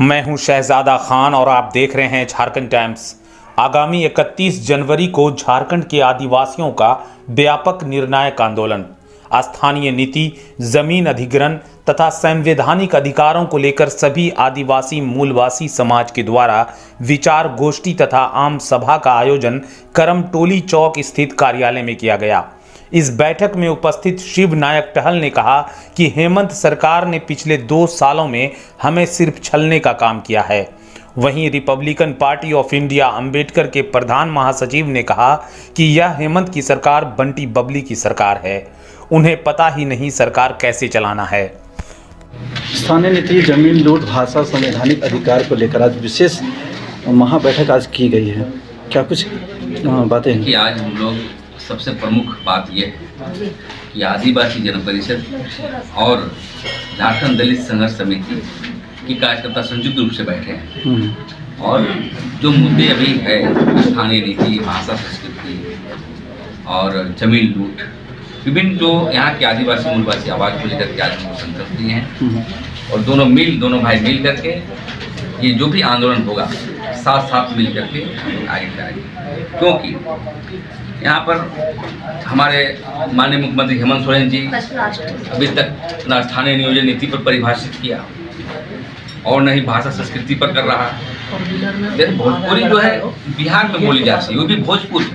मैं हूं शहजादा खान और आप देख रहे हैं झारखंड टाइम्स। आगामी 31 जनवरी को झारखंड के आदिवासियों का व्यापक निर्णायक आंदोलन, स्थानीय नीति, जमीन अधिग्रहण तथा संवैधानिक अधिकारों को लेकर सभी आदिवासी मूलवासी समाज के द्वारा विचार गोष्ठी तथा आम सभा का आयोजन करमटोली चौक स्थित कार्यालय में किया गया। इस बैठक में उपस्थित शिव नायक टहल ने कहा कि हेमंत सरकार ने पिछले 2 सालों में हमें सिर्फ छलने का काम किया है। वहीं Republican party of India Ambedkar के प्रधान महासचिव ने कहा कि यह हेमंत की सरकार बंटी बबली की सरकार है, उन्हें पता ही नहीं सरकार कैसे चलाना है। स्थानीय नीति, जमीन लूट, भाषा, संवैधानिक अधिकार को लेकर आज विशेष महाबैठक आज की गई है। क्या कुछ बातें हैं? कि आज हम लोग सबसे प्रमुख बात यह है कि आदिवासी जन परिषद और झारखंड दलित संघर्ष समिति की कार्यकर्ता संयुक्त रूप से बैठे हैं और जो मुद्दे अभी है स्थानीय नीति, भाषा, संस्कृति और जमीन लूट, विभिन्न जो यहाँ के आदिवासी मूलवासी आवाज़ को लेकर के आज हम संकल्प लिए हैं और दोनों भाई मिल करके ये जो भी आंदोलन होगा साथ साथ मिल करके आगे करेंगे। क्योंकि यहाँ पर हमारे माननीय मुख्यमंत्री हेमंत सोरेन जी अभी तक न स्थानीय नियोजन नीति पर परिभाषित किया और न ही भाषा संस्कृति पर कर रहा है। जैसे भोजपुरी जो है बिहार में बोली जाती है, वो भी भोजपुरी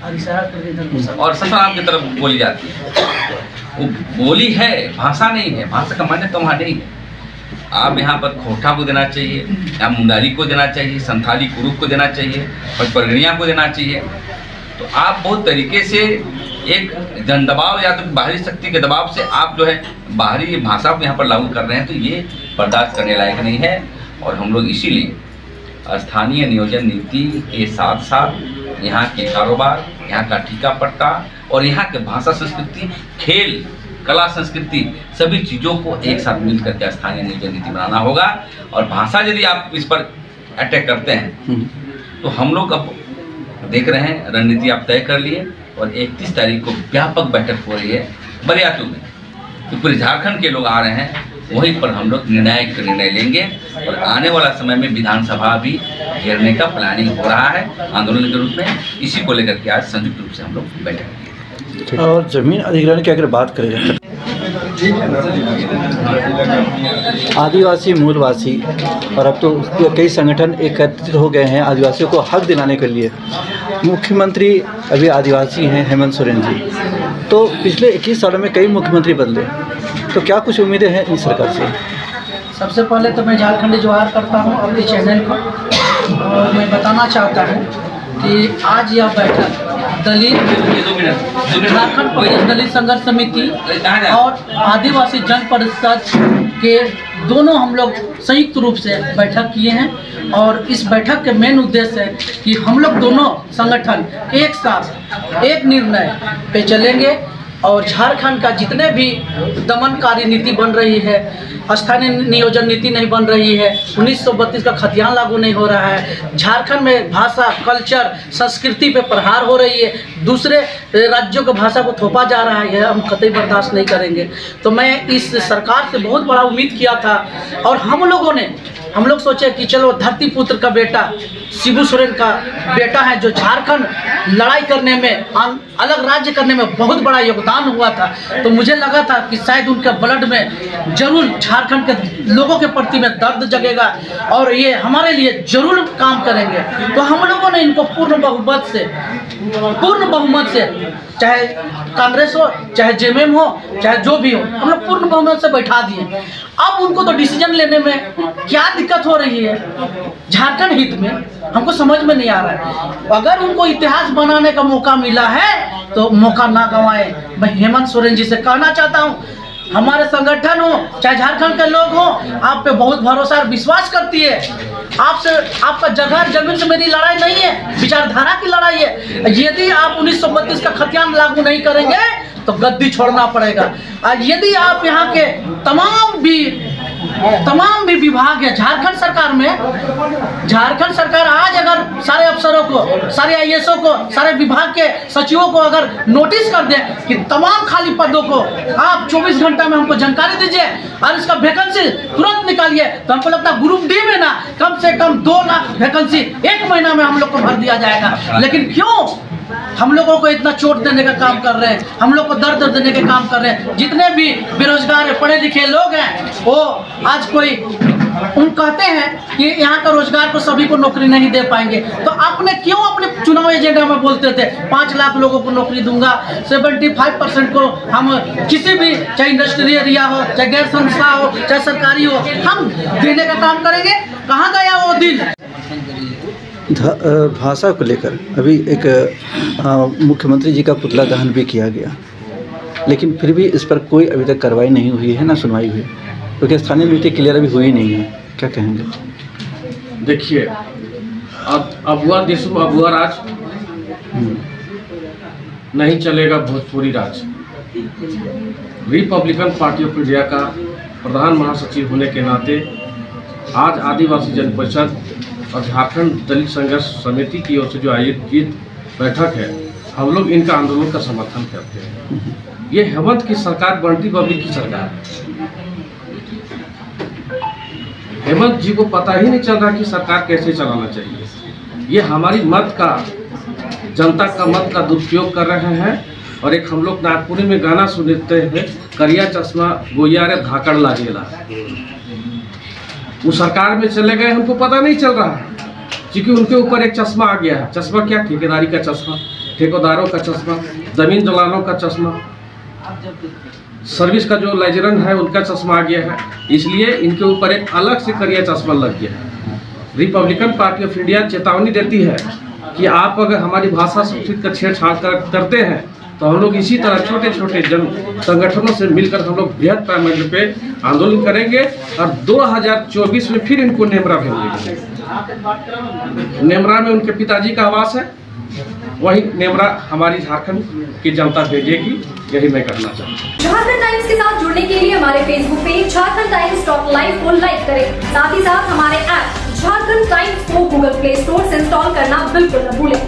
और ससाराम की तरफ बोली जाती है। वो बोली है, भाषा नहीं है। भाषा का मान्य तो वहाँ नहीं है। आप यहाँ पर खोटा को देना चाहिए, या मुंडारी को देना चाहिए, संथाली कुरुक को देना चाहिए, पचपरगनिया को देना चाहिए। तो आप बहुत तरीके से एक जन दबाव या तो बाहरी शक्ति के दबाव से आप जो है बाहरी भाषा को यहाँ पर लागू कर रहे हैं, तो ये बर्दाश्त करने लायक नहीं है। और हम लोग इसीलिए स्थानीय नियोजन नीति के साथ साथ यहाँ के कारोबार, यहाँ का ठीका पट्टा और यहाँ के भाषा संस्कृति, खेल, कला संस्कृति, सभी चीज़ों को एक साथ मिल करके स्थानीय नियोजन नीति बनाना होगा। और भाषा यदि आप इस पर अटैक करते हैं तो हम लोग अब देख रहे हैं रणनीति आप तय कर लिए और 31 तारीख को व्यापक बैठक हो रही है बरियातू में, तो पूरे झारखंड के लोग आ रहे हैं। वहीं पर हम लोग निर्णायक निर्णय लेंगे और आने वाला समय में विधानसभा भी घेरने का प्लानिंग हो रहा है आंदोलन के रूप में। इसी को लेकर के आज संयुक्त रूप से हम लोग बैठक किए। और जमीन अधिग्रहण की अगर बात करें, आदिवासी मूलवासी और अब तो कई संगठन एकत्रित हो गए हैं आदिवासियों को हक दिलाने के लिए। मुख्यमंत्री अभी आदिवासी हैं हेमंत सोरेन जी, तो पिछले 21 सालों में कई मुख्यमंत्री बदले, तो क्या कुछ उम्मीदें हैं इस सरकार से? सबसे पहले तो मैं झारखंडी जोहार करता हूं अपने चैनल को और मैं बताना चाहता हूं कि आज यह बैठक झारखंड प्रदेश दलित संघर्ष समिति और आदिवासी जन परिषद के दोनों हम लोग संयुक्त रूप से बैठक किए हैं। और इस बैठक के मेन उद्देश्य है कि हम लोग दोनों संगठन एक साथ एक निर्णय पे चलेंगे और झारखंड का जितने भी दमनकारी नीति बन रही है, स्थानीय नियोजन नीति नहीं बन रही है, 1932 का खतियान लागू नहीं हो रहा है, झारखंड में भाषा, कल्चर, संस्कृति पे प्रहार हो रही है, दूसरे राज्यों की भाषा को थोपा जा रहा है, हम कतई बर्दाश्त नहीं करेंगे। तो मैं इस सरकार से बहुत बड़ा उम्मीद किया था और हम लोग सोचे कि चलो धरती पुत्र का बेटा शिबू सोरेन का बेटा है जो झारखंड लड़ाई करने में, अलग राज्य करने में बहुत बड़ा योगदान हुआ था, तो मुझे लगा था कि शायद उनके ब्लड में जरूर झारखंड के लोगों के प्रति में दर्द जगेगा और ये हमारे लिए जरूर काम करेंगे। तो हम लोगों ने इनको पूर्ण बहुमत से चाहे कांग्रेस हो, चाहे जेएमएम हो, चाहे जो भी हो, हम लोग पूर्ण बहुमत से बैठा दिए। अब उनको तो डिसीजन लेने में क्या दिक्कत हो रही है झारखंड हित में, हमको समझ में नहीं आ रहा है। अगर उनको इतिहास बनाने का मौका मिला है तो मौका ना गंवाए। मैं हेमंत सोरेन जी से कहना चाहता हूँ, हमारे संगठन हो चाहे झारखंड के लोग हो, आप पे बहुत भरोसा और विश्वास करती है। आपसे, आपका जगह जमीन से मेरी लड़ाई नहीं है, विचारधारा की लड़ाई है। यदि आप 1932 का खतियान लागू नहीं करेंगे तो गद्दी छोड़ना पड़ेगा। यदि आप यहाँ के तमाम भी तमाम भी विभाग है झारखंड सरकार में, झारखंड सरकार आज अगर सारे अफसरों को, सारे आईएएसओ को, सारे विभाग के सचिवों को अगर नोटिस कर दे कि तमाम खाली पदों को आप 24 घंटा में हमको जानकारी दीजिए और इसका वैकेंसी तुरंत निकालिए, तो हमको लगता है ग्रुप डी में ना कम से कम 2 लाख वैकेंसी 1 महीना में हम लोग को भर दिया जाएगा। लेकिन क्यों हम लोगों को इतना चोट देने का काम कर रहे हैं, हम लोग को दर्द देने के काम कर रहे हैं। जितने भी बेरोजगार पढ़े लिखे लोग हैं वो आज कोई उन कहते हैं कि यहाँ का रोजगार को सभी को नौकरी नहीं दे पाएंगे, तो आपने क्यों अपने चुनाव एजेंडा में बोलते थे 5 लाख लोगों को नौकरी दूंगा, 75% को हम किसी भी, चाहे इंडस्ट्रियल एरिया हो, चाहे गैर संस्था हो, चाहे सरकारी हो, हम देने का काम करेंगे। कहाँ गया वो दिन? भाषा को लेकर अभी एक मुख्यमंत्री जी का पुतला दहन भी किया गया, लेकिन फिर भी इस पर कोई अभी तक कार्रवाई नहीं हुई है, ना सुनवाई हुई, क्योंकि स्थानीय नीति क्लियर अभी हुई नहीं है। क्या कहेंगे? देखिए, अब अबुआ देशमुख अबुआ राज नहीं चलेगा, भोजपुरी राज। रिपब्लिकन पार्टी ऑफ इंडिया का प्रधान महासचिव होने के नाते आज आदिवासी जन परिषद और झारखंड दलित संघर्ष समिति की ओर से जो आयोजित बैठक है, हम लोग इनका आंदोलन का समर्थन करते हैं। ये हेमंत की सरकार बंटी बबली की सरकार है। हेमंत जी को पता ही नहीं चल रहा कि सरकार कैसे चलाना चाहिए। ये हमारी मत का, जनता का मत का दुरुपयोग कर रहे हैं। और एक हम लोग नागपुरी में गाना सुनते हैं, करिया चश्मा गोया रे धाकड़ लागेला। वो सरकार में चले गए, हमको पता नहीं चल रहा है, क्योंकि उनके ऊपर एक चश्मा आ गया है। चश्मा क्या? ठेकेदारी का चश्मा, ठेकेदारों का चश्मा, जमीन दलालों का चश्मा, सर्विस का जो लाइजरन है उनका चश्मा आ गया है। इसलिए इनके ऊपर एक अलग से करिया चश्मा लग गया है। रिपब्लिकन पार्टी ऑफ इंडिया चेतावनी देती है कि आप अगर हमारी भाषा संस्कृति का छेड़छाड़ करते हैं तो हम लोग इसी तरह छोटे छोटे जन संगठनों से मिलकर हम लोग बृहद पैमाने पे आंदोलन करेंगे और 2024 में फिर इनको नेमरा भेजेंगे। नेमरा में उनके पिताजी का आवास है, वही नेमरा हमारी झारखंड की जनता भेजेगी। यही मैं करना चाहता हूँ। झारखंड टाइम्स के साथ जुड़ने के लिए हमारे Facebook page Jharkhand times .live को लाइक करें। साथ ही साथ हमारे ऐप झारखंड टाइम्स को गूगल प्ले स्टोर से इंस्टॉल करना बिल्कुल न भूलें।